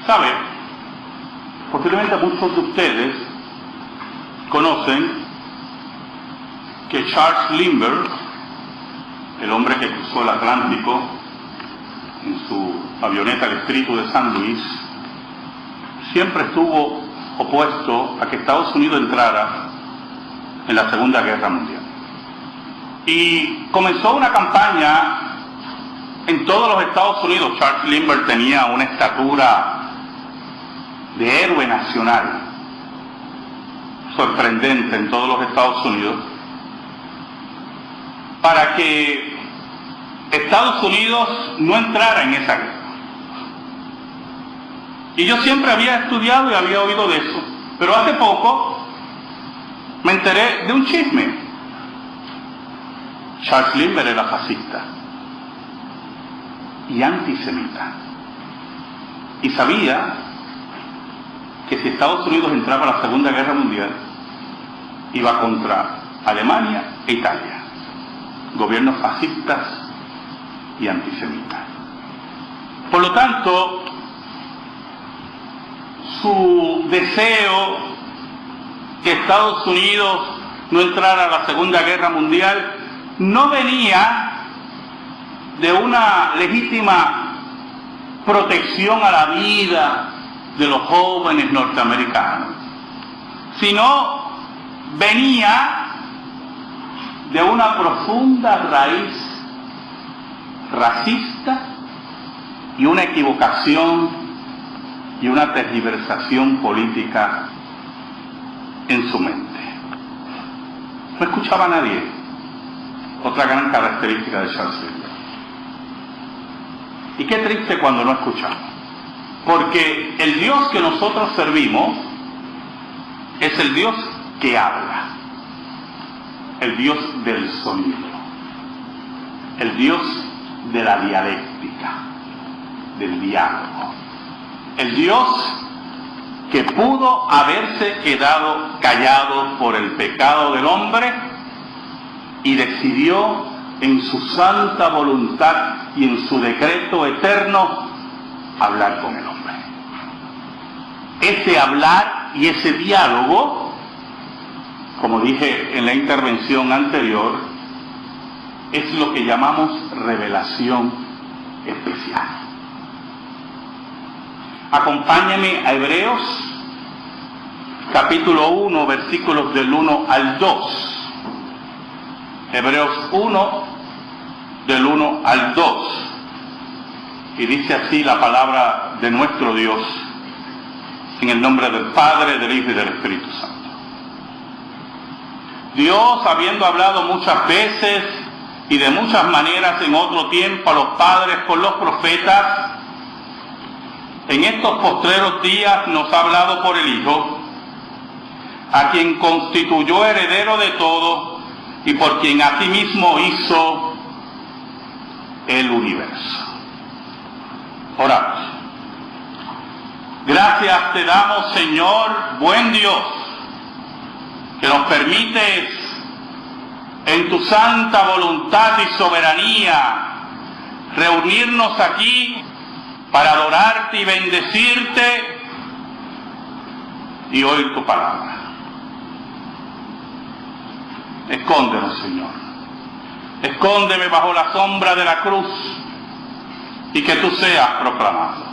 ¿Sabe? Posiblemente muchos de ustedes conocen que Charles Lindbergh, el hombre que cruzó el Atlántico en su avioneta el Espíritu de San Luis, siempre estuvo opuesto a que Estados Unidos entrara en la Segunda Guerra Mundial. Y comenzó una campaña en todos los Estados Unidos. Charles Lindbergh tenía una estatura de héroe nacional sorprendente en todos los Estados Unidos, para que Estados Unidos no entrara en esa guerra. Y yo siempre había estudiado y había oído de eso, pero hace poco me enteré de un chisme. Charles Lindbergh era fascista y antisemita, y sabía que si Estados Unidos entraba a la Segunda Guerra Mundial, iba contra Alemania e Italia, gobiernos fascistas y antisemitas. Por lo tanto, su deseo que Estados Unidos no entrara a la Segunda Guerra Mundial no venía de una legítima protección a la vida de los jóvenes norteamericanos, sino venía de una profunda raíz racista y una equivocación y una tergiversación política en su mente. No escuchaba a nadie. Otra gran característica de Charles Lindbergh. Y qué triste cuando no escuchamos, porque el Dios que nosotros servimos es el Dios que habla, el Dios del sonido, el Dios de la dialéctica, del diálogo, el Dios que pudo haberse quedado callado por el pecado del hombre y decidió en su santa voluntad y en su decreto eterno hablar con el hombre. Ese hablar y ese diálogo, como dije en la intervención anterior, es lo que llamamos revelación especial. Acompáñame a Hebreos, capítulo 1, versículos del 1 al 2. Hebreos 1, del 1 al 2. Y dice así la palabra de nuestro Dios, en el nombre del Padre, del Hijo y del Espíritu Santo. Dios, habiendo hablado muchas veces y de muchas maneras en otro tiempo a los padres por los profetas, en estos postreros días nos ha hablado por el Hijo, a quien constituyó heredero de todo y por quien asimismo hizo el universo. Oramos. Gracias te damos, Señor, buen Dios, que nos permites en tu santa voluntad y soberanía reunirnos aquí para adorarte y bendecirte y oír tu palabra. Escóndenos, Señor. Escóndeme bajo la sombra de la cruz y que tú seas proclamado.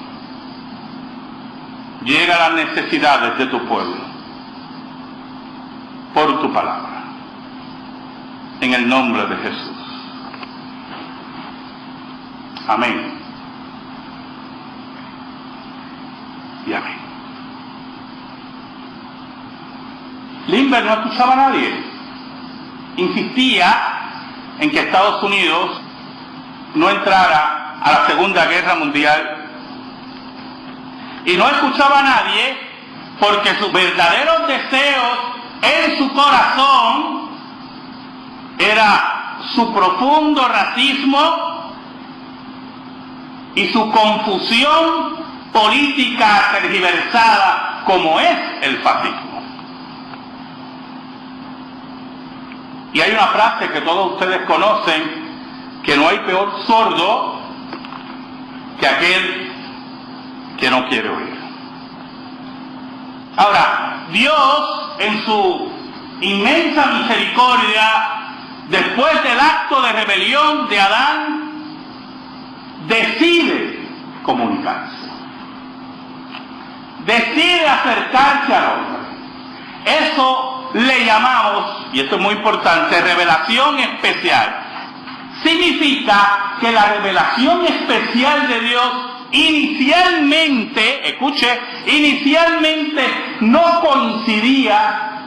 Llega a las necesidades de tu pueblo por tu palabra. En el nombre de Jesús. Amén. Y amén. Lindbergh no escuchaba a nadie. Insistía en que Estados Unidos no entrara a la Segunda Guerra Mundial, y no escuchaba a nadie porque sus verdaderos deseos en su corazón era su profundo racismo y su confusión política tergiversada como es el fascismo. Y hay una frase que todos ustedes conocen, que no hay peor sordo que aquel que no quiere oír. Ahora, Dios en su inmensa misericordia, después del acto de rebelión de Adán, decide comunicarse, decide acercarse al hombre. Eso le llamamos, y esto es muy importante, revelación especial. Significa que la revelación especial de Dios inicialmente, escuche, inicialmente no coincidía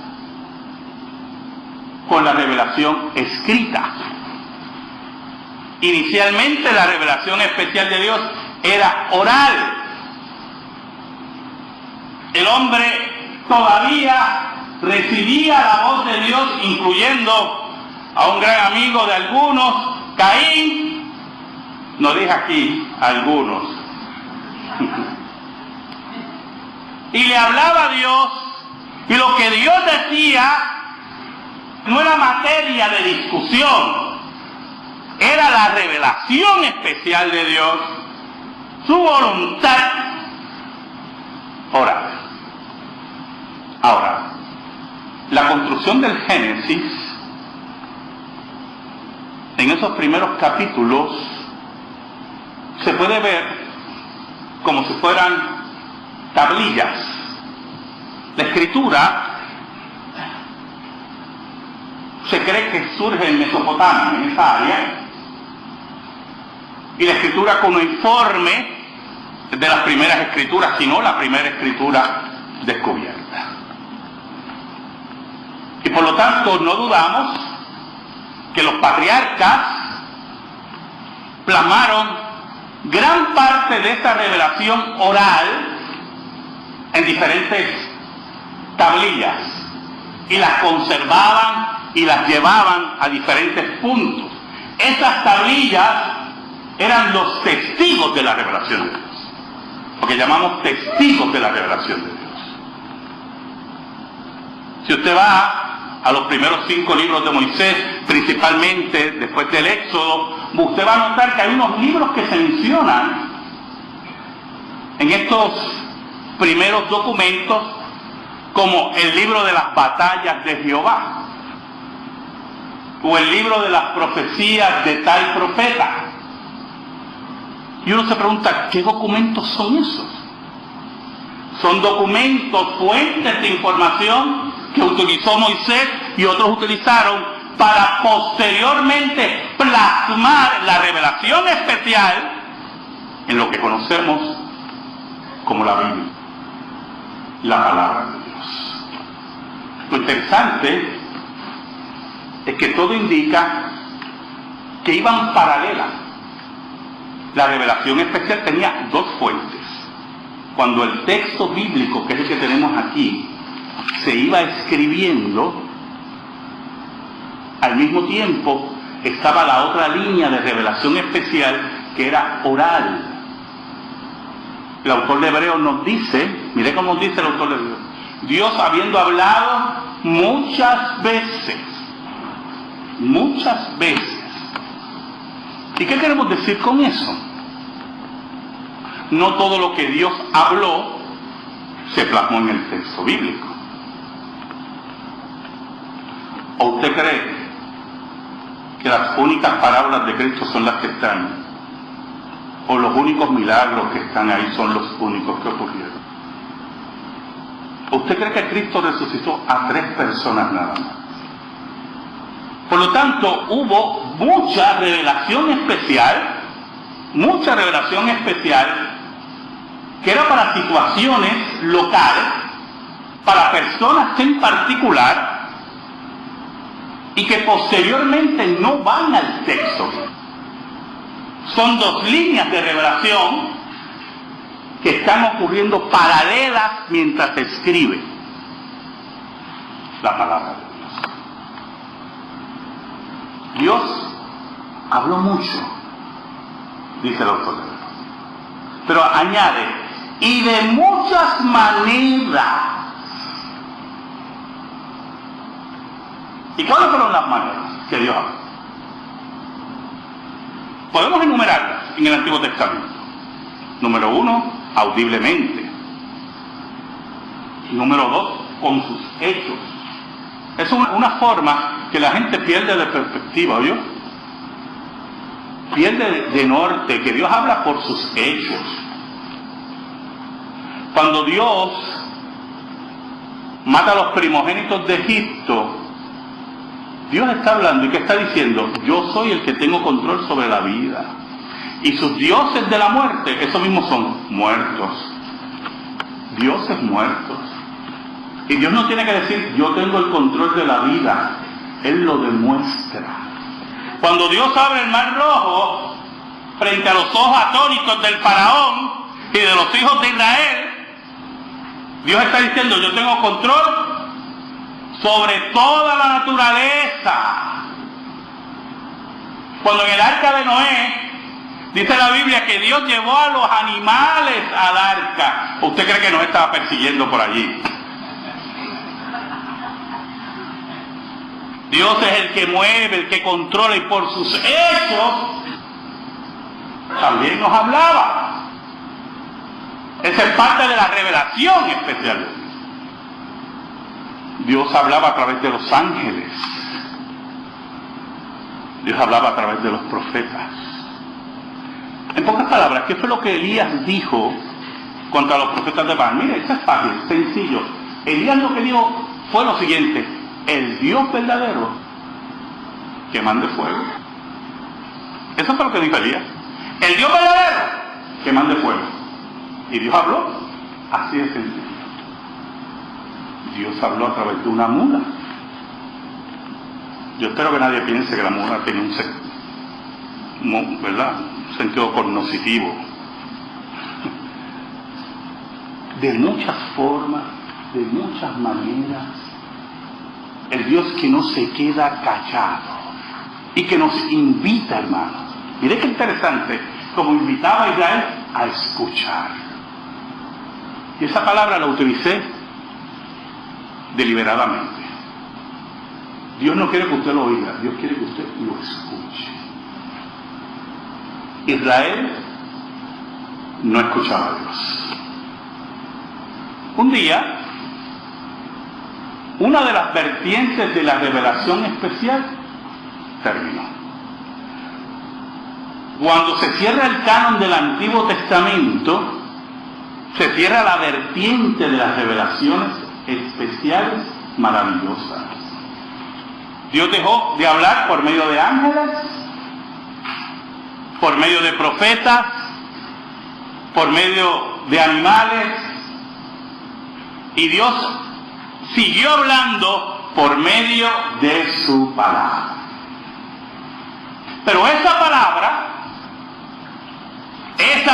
con la revelación escrita. Inicialmente la revelación especial de Dios era oral. El hombre todavía recibía la voz de Dios, incluyendo a un gran amigo de algunos, Caín, no deja aquí algunos, y le hablaba a Dios, y lo que Dios decía no era materia de discusión, era la revelación especial de Dios, su voluntad oral. Ahora, la construcción del Génesis, en esos primeros capítulos, se puede ver como si fueran tablillas. La escritura se cree que surge en Mesopotamia, en esa área, y la escritura cuneiforme de las primeras escrituras, sino la primera escritura descubierta. Y por lo tanto no dudamos que los patriarcas plasmaron gran parte de esta revelación oral en diferentes tablillas y las conservaban y las llevaban a diferentes puntos. Esas tablillas eran los testigos de la revelación de Dios, lo que llamamos testigos de la revelación de Dios. Si usted va a los primeros 5 libros de Moisés, principalmente después del Éxodo, usted va a notar que hay unos libros que se mencionan en estos primeros documentos, como el libro de las batallas de Jehová, o el libro de las profecías de tal profeta. Y uno se pregunta, ¿qué documentos son esos? Son documentos, fuentes de información que utilizó Moisés y otros utilizaron para posteriormente plasmar la revelación especial en lo que conocemos como la Biblia, la palabra de Dios. Lo interesante es que todo indica que iban paralelas. La revelación especial tenía 2 fuentes. Cuando el texto bíblico, que es el que tenemos aquí, se iba escribiendo, al mismo tiempo estaba la otra línea de revelación especial que era oral. El autor de Hebreos nos dice, mire cómo dice el autor de Hebreos, Dios habiendo hablado muchas veces. ¿Y qué queremos decir con eso? No todo lo que Dios habló se plasmó en el texto bíblico. ¿O usted cree que las únicas parábolas de Cristo son las que están? ¿O los únicos milagros que están ahí son los únicos que ocurrieron? ¿O usted cree que Cristo resucitó a 3 personas nada más? Por lo tanto, hubo mucha revelación especial que era para situaciones locales, para personas en particular, y que posteriormente no van al texto. Son 2 líneas de revelación que están ocurriendo paralelas mientras se escribe la palabra de Dios. Dios habló mucho, dice el autor, pero añade, y de muchas maneras. ¿Y cuáles fueron las maneras que Dios habló? Podemos enumerarlas en el Antiguo Testamento. Número 1, audiblemente. Número 2, con sus hechos. Es una forma que la gente pierde de perspectiva, ¿oyó? Pierde de norte, que Dios habla por sus hechos. Cuando Dios mata a los primogénitos de Egipto, Dios está hablando y ¿qué está diciendo? Yo soy el que tengo control sobre la vida. Y sus dioses de la muerte, esos mismos son muertos. Dioses muertos. Y Dios no tiene que decir, yo tengo el control de la vida. Él lo demuestra. Cuando Dios abre el mar rojo, frente a los ojos atónitos del faraón y de los hijos de Israel, Dios está diciendo, yo tengo control sobre toda la naturaleza. Cuando en el arca de Noé, dice la Biblia que Dios llevó a los animales al arca. ¿Usted cree que Noé estaba persiguiendo por allí? Dios es el que mueve, el que controla, y por sus hechos también nos hablaba. Esa es parte de la revelación especial. Dios hablaba a través de los ángeles. Dios hablaba a través de los profetas. En pocas palabras, ¿qué fue lo que Elías dijo contra los profetas de Baal? Mire, esto es fácil, sencillo. Elías lo que dijo fue lo siguiente: el Dios verdadero que mande fuego. Eso fue lo que dijo Elías. El Dios verdadero que mande fuego. Y Dios habló así de sencillo. Dios habló a través de una mula. Yo espero que nadie piense que la mula tiene un sentido cognoscitivo. De muchas formas, de muchas maneras, el Dios que no se queda callado y que nos invita, hermanos. Mire qué interesante, como invitaba a Israel a escuchar. Y esa palabra la utilicé deliberadamente. Dios no quiere que usted lo oiga, Dios quiere que usted lo escuche. Israel no escuchaba a Dios. Un día, una de las vertientes de la revelación especial terminó. Cuando se cierra el canon del Antiguo Testamento, se cierra la vertiente de las revelaciones especiales maravillosas. Dios dejó de hablar por medio de ángeles, por medio de profetas, por medio de animales, y Dios siguió hablando por medio de su palabra. Pero esa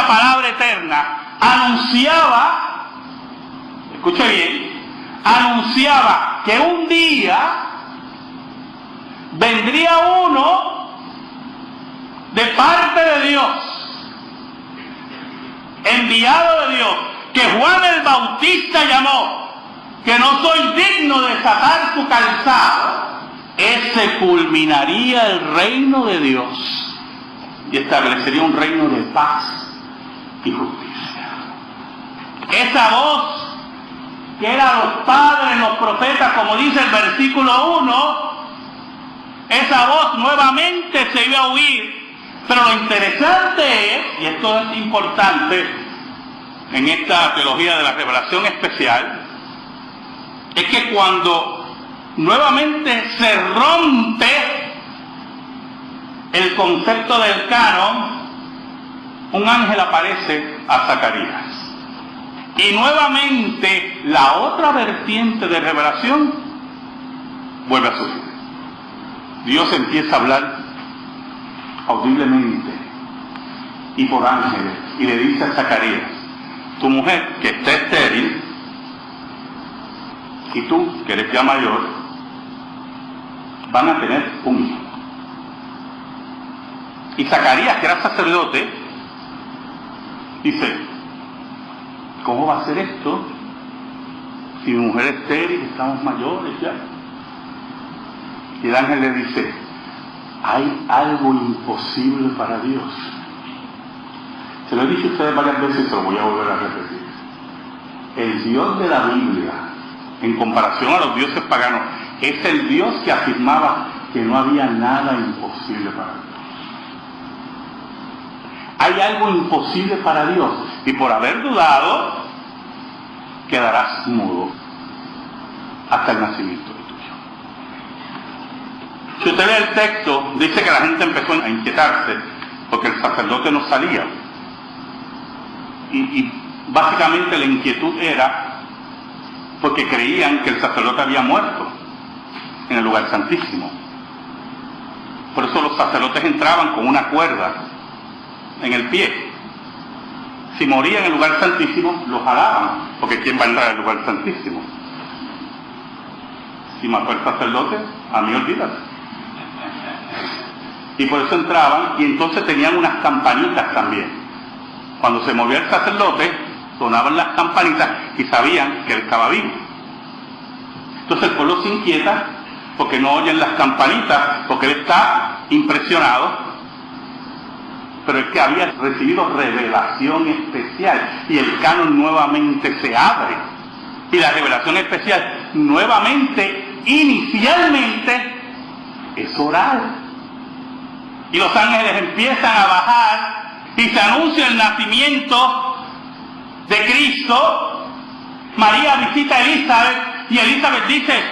palabra eterna, anunciaba, escuche bien, anunciaba que un día vendría uno de parte de Dios, enviado de Dios, que Juan el Bautista llamó, que no soy digno de desatar su calzado. Ese culminaría el reino de Dios y establecería un reino de paz y justicia. Esa voz que eran los padres, los profetas, como dice el versículo 1, esa voz nuevamente se iba a oír. Pero lo interesante es, y esto es importante en esta teología de la revelación especial, es que cuando nuevamente se rompe el concepto del canon, un ángel aparece a Zacarías. Y nuevamente la otra vertiente de revelación vuelve a surgir. Dios empieza a hablar audiblemente y por ángeles y le dice a Zacarías: tu mujer que está estéril y tú que eres ya mayor van a tener un hijo. Y Zacarías, que era sacerdote, dice: ¿cómo va a ser esto? Si mi mujer es estéril, estamos mayores ya. Y el ángel le dice: hay algo imposible para Dios. Se lo he dicho a ustedes varias veces y se lo voy a volver a repetir. El Dios de la Biblia en comparación a los dioses paganos. Es el Dios que afirmaba que no había nada imposible para Dios. Hay algo imposible para Dios, y por haber dudado, quedarás mudo hasta el nacimiento de tu hijo. Si usted lee el texto, dice que la gente empezó a inquietarse porque el sacerdote no salía. Y básicamente la inquietud era porque creían que el sacerdote había muerto en el lugar santísimo. Por eso los sacerdotes entraban con una cuerda en el pie. Si moría en el lugar santísimo, lo jalaban, porque ¿quién va a entrar al lugar santísimo? Si mató el sacerdote, a mí olvídate. Y por eso entraban, y entonces tenían unas campanitas también. Cuando se movía el sacerdote, sonaban las campanitas y sabían que él estaba vivo. Entonces el pueblo se inquieta porque no oyen las campanitas, porque él está impresionado. Pero es que había recibido revelación especial y el canon nuevamente se abre. Y la revelación especial nuevamente, inicialmente, es oral. Y los ángeles empiezan a bajar y se anuncia el nacimiento de Cristo. María visita a Elizabeth y Elizabeth dice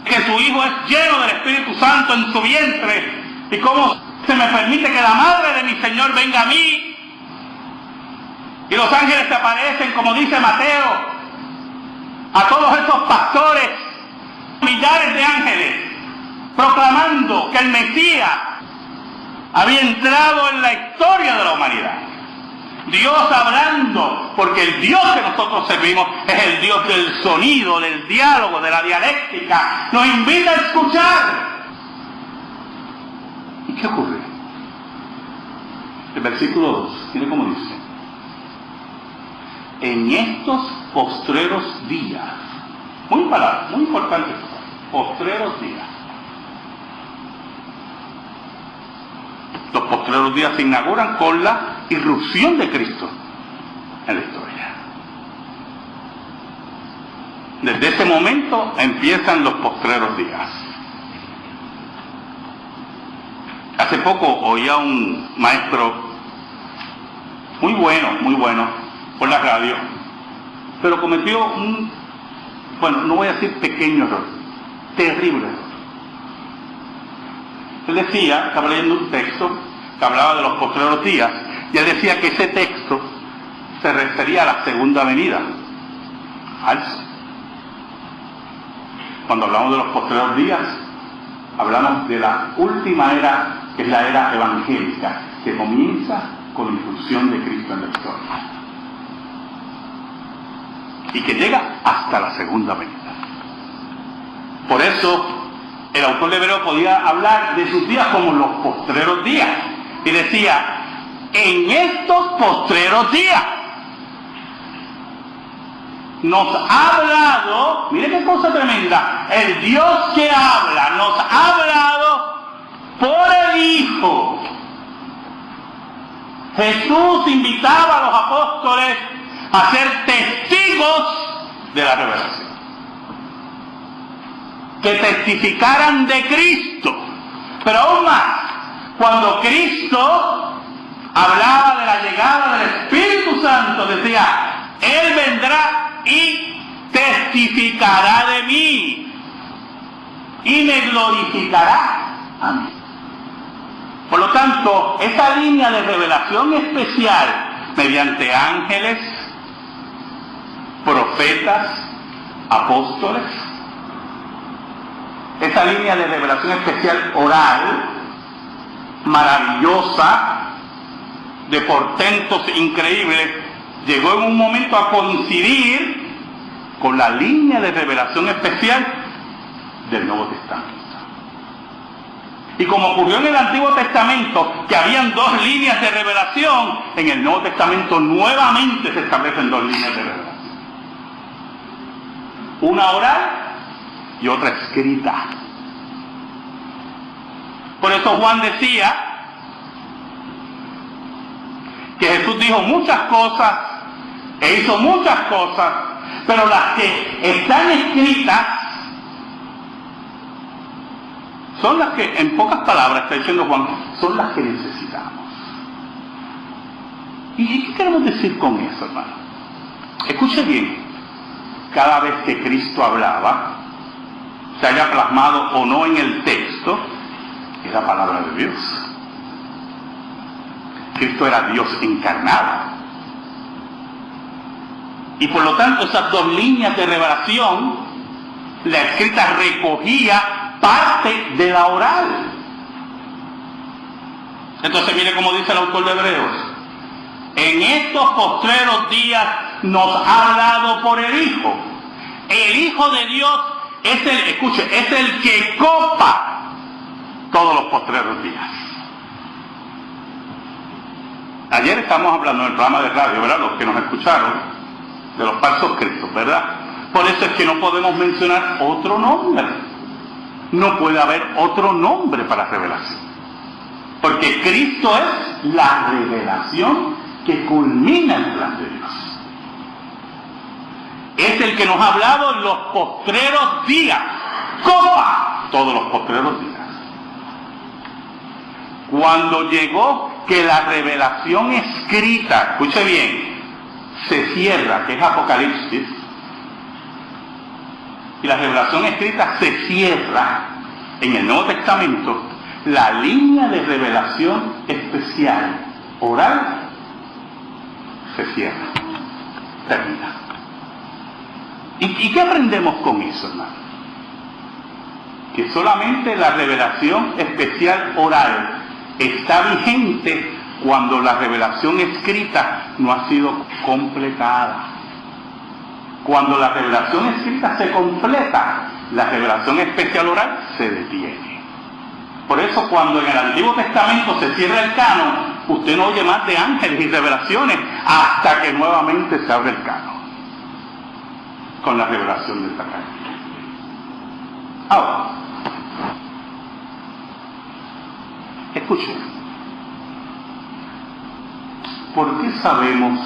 que su hijo es lleno del Espíritu Santo en su vientre. ¿Y cómo se me permite que la madre de mi Señor venga a mí? Y los ángeles se aparecen, como dice Mateo, a todos esos pastores, millares de ángeles, proclamando que el Mesías había entrado en la historia de la humanidad. Dios hablando, porque el Dios que nosotros servimos es el Dios del sonido, del diálogo, de la dialéctica. Nos invita a escuchar. ¿Y qué ocurre? El versículo 2, mire cómo dice: en estos postreros días, muy importante, postreros días. Los postreros días se inauguran con la irrupción de Cristo en la historia. Desde ese momento empiezan los postreros días. Hace poco oía un maestro muy bueno, por la radio, pero cometió no voy a decir pequeño error, terrible error. Él decía, estaba leyendo un texto que hablaba de los postreros días, y él decía que ese texto se refería a la segunda venida. Falso. Cuando hablamos de los postreros días, hablamos de la última era, que es la era evangélica, que comienza con la inclusión de Cristo en la historia y que llega hasta la segunda venida. Por eso el autor de Hebreo podía hablar de sus días como los postreros días, y decía: en estos postreros días nos ha hablado, mire qué cosa tremenda, el Dios que habla nos ha hablado por el Hijo. Jesús invitaba a los apóstoles a ser testigos de la revelación, que testificaran de Cristo. Pero aún más, cuando Cristo hablaba de la llegada del Espíritu Santo, decía: Él vendrá y testificará de mí y me glorificará a mí. Por lo tanto, esa línea de revelación especial mediante ángeles, profetas, apóstoles, esa línea de revelación especial oral, maravillosa, de portentos increíbles, llegó en un momento a coincidir con la línea de revelación especial del Nuevo Testamento. Y como ocurrió en el Antiguo Testamento, que habían dos líneas de revelación, en el Nuevo Testamento nuevamente se establecen dos líneas de revelación. Una oral y otra escrita. Por eso Juan decía que Jesús dijo muchas cosas e hizo muchas cosas, Pero las que están escritas son las que, en pocas palabras, está diciendo Juan, son las que necesitamos. ¿Y qué queremos decir con eso, hermano? Escuche bien, cada vez que Cristo hablaba, se haya plasmado o no en el texto, es la palabra de Dios. Cristo era Dios encarnado. Y por lo tanto esas dos líneas de revelación, la escrita recogía parte de la oral. Entonces mire cómo dice el autor de Hebreos: en estos postreros días nos ha hablado por el Hijo. El Hijo de Dios es el, escuche, es el que copa todos los postreros días. Ayer estamos hablando en el programa de radio, ¿verdad? Los que nos escucharon, de los falsos cristos, ¿verdad? Por eso es que no podemos mencionar otro nombre. No puede haber otro nombre para revelación. Porque Cristo es la revelación que culmina el plan de Dios. Es el que nos ha hablado en los postreros días. Copa todos los postreros días. Cuando llegó que la revelación escrita, escuche bien, se cierra, que es Apocalipsis, y la revelación escrita se cierra en el Nuevo Testamento, la línea de revelación especial, oral, se cierra, termina. ¿Y qué aprendemos con eso, hermano? Que solamente la revelación especial oral está vigente cuando la revelación escrita no ha sido completada. Cuando la revelación escrita se completa, la revelación especial oral se detiene. Por eso cuando en el Antiguo Testamento se cierra el canon, usted no oye más de ángeles y revelaciones hasta que nuevamente se abre el canon con la revelación del Sacramento. Ahora, escuchen, ¿por qué sabemos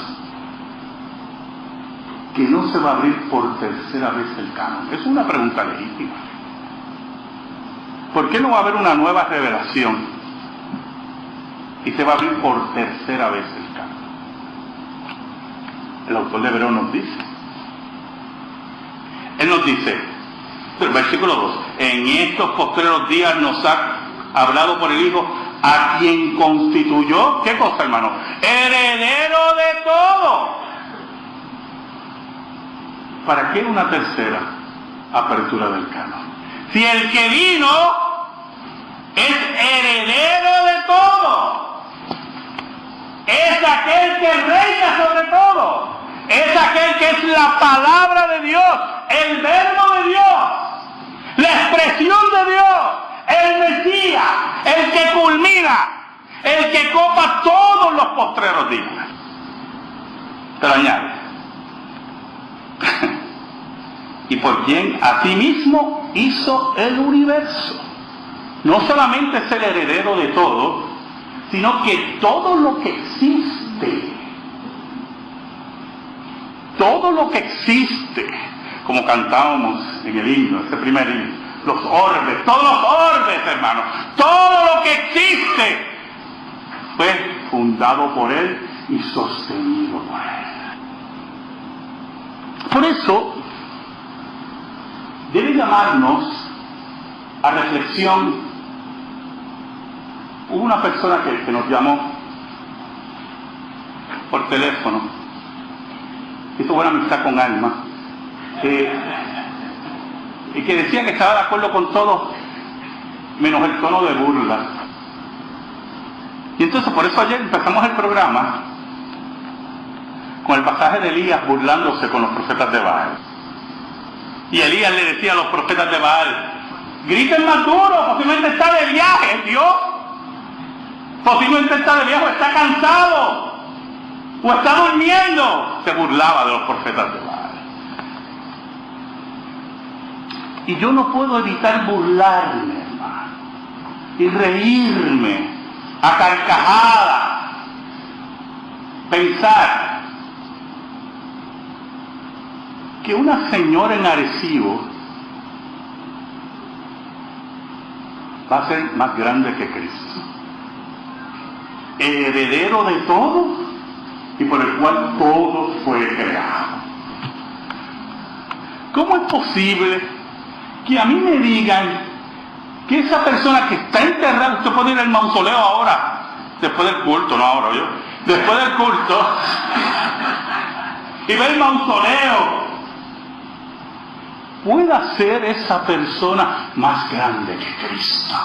que no se va a abrir por tercera vez el canon? Es una pregunta legítima. ¿Por qué no va a haber una nueva revelación y se va a abrir por tercera vez el canon? El autor de Hebreos nos dice. Él nos dice, versículo 2, en estos postreros días nos ha hablado por el Hijo, a quien constituyó, ¿qué cosa, hermano? Heredero de todo. ¿Para qué una tercera apertura del canon? Si el que vino es heredero de todo, es aquel que reina sobre todo, es aquel que es la palabra de Dios, el verbo de Dios, la expresión de Dios, el Mesías, el que culmina, el que copa todos los postreros días. Pero añade, y por quien asimismo hizo el universo. No solamente es el heredero de todo, sino que todo lo que existe, como cantábamos en el himno, ese primer himno, los orbes, todos los orbes, hermanos, todo lo que existe fue fundado por Él y sostenido por Él. Por eso debe llamarnos a reflexión. Hubo una persona que nos llamó por teléfono, hizo buena amistad con Alma, y que decía que estaba de acuerdo con todo menos el tono de burla. Y entonces por eso ayer empezamos el programa con el pasaje de Elías burlándose con los profetas de Baal. Y Elías le decía a los profetas de Baal, griten más duro, posiblemente está de viaje, Dios. Posiblemente está de viaje, o está cansado, o está durmiendo. Se burlaba de los profetas de Baal. Y yo no puedo evitar burlarme, hermano, y reírme a carcajadas, pensar que una señora en Arecibo va a ser más grande que Cristo, heredero de todo y por el cual todo fue creado. ¿Cómo es posible que a mí me digan que esa persona que está enterrada, usted puede ir al mausoleo ahora, después del culto, no ahora yo, después del culto, y ver el mausoleo, pueda ser esa persona más grande que Cristo?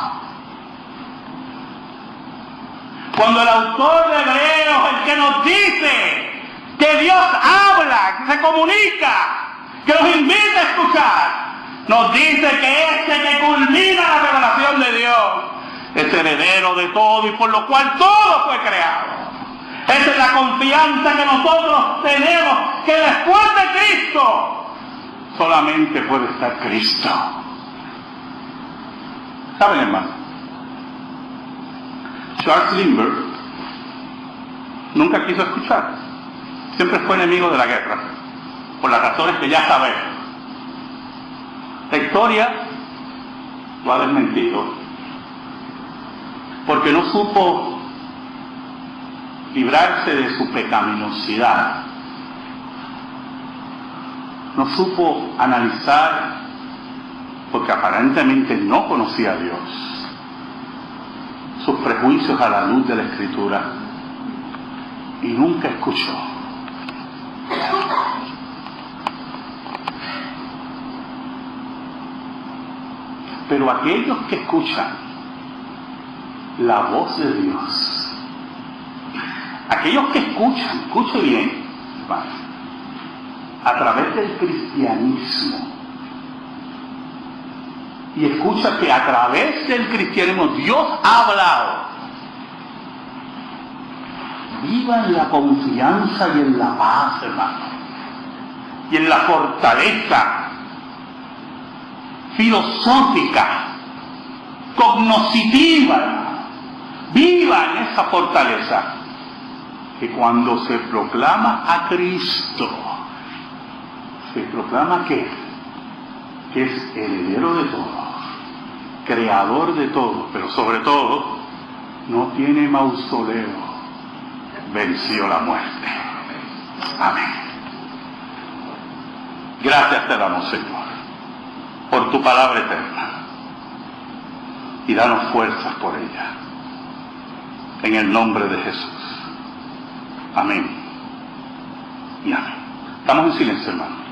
Cuando el autor de Hebreos, el que nos dice que Dios habla, que se comunica, que nos invita a escuchar, nos dice que este que culmina la revelación de Dios es heredero de todo y por lo cual todo fue creado. Esa es la confianza que nosotros tenemos, que después de Cristo solamente puede estar Cristo. ¿Saben, hermano? Charles Lindbergh nunca quiso escuchar. Siempre fue enemigo de la guerra, por las razones que ya sabemos. La historia lo ha desmentido, porque no supo librarse de su pecaminosidad, no supo analizar, porque aparentemente no conocía a Dios, sus prejuicios a la luz de la Escritura, y nunca escuchó. Pero aquellos que escuchan la voz de Dios, aquellos que escuchan, escuche bien, hermano, a través del cristianismo, y escucha que a través del cristianismo Dios ha hablado, viva en la confianza y en la paz, hermano, y en la fortaleza filosófica, cognoscitiva, viva en esa fortaleza, que cuando se proclama a Cristo, se proclama que es heredero de todo, creador de todo, pero sobre todo no tiene mausoleo, venció la muerte. Amén. Gracias te damos, Señor, por tu palabra eterna, y danos fuerzas por ella, en el nombre de Jesús. Amén y amén. Estamos en silencio, hermano.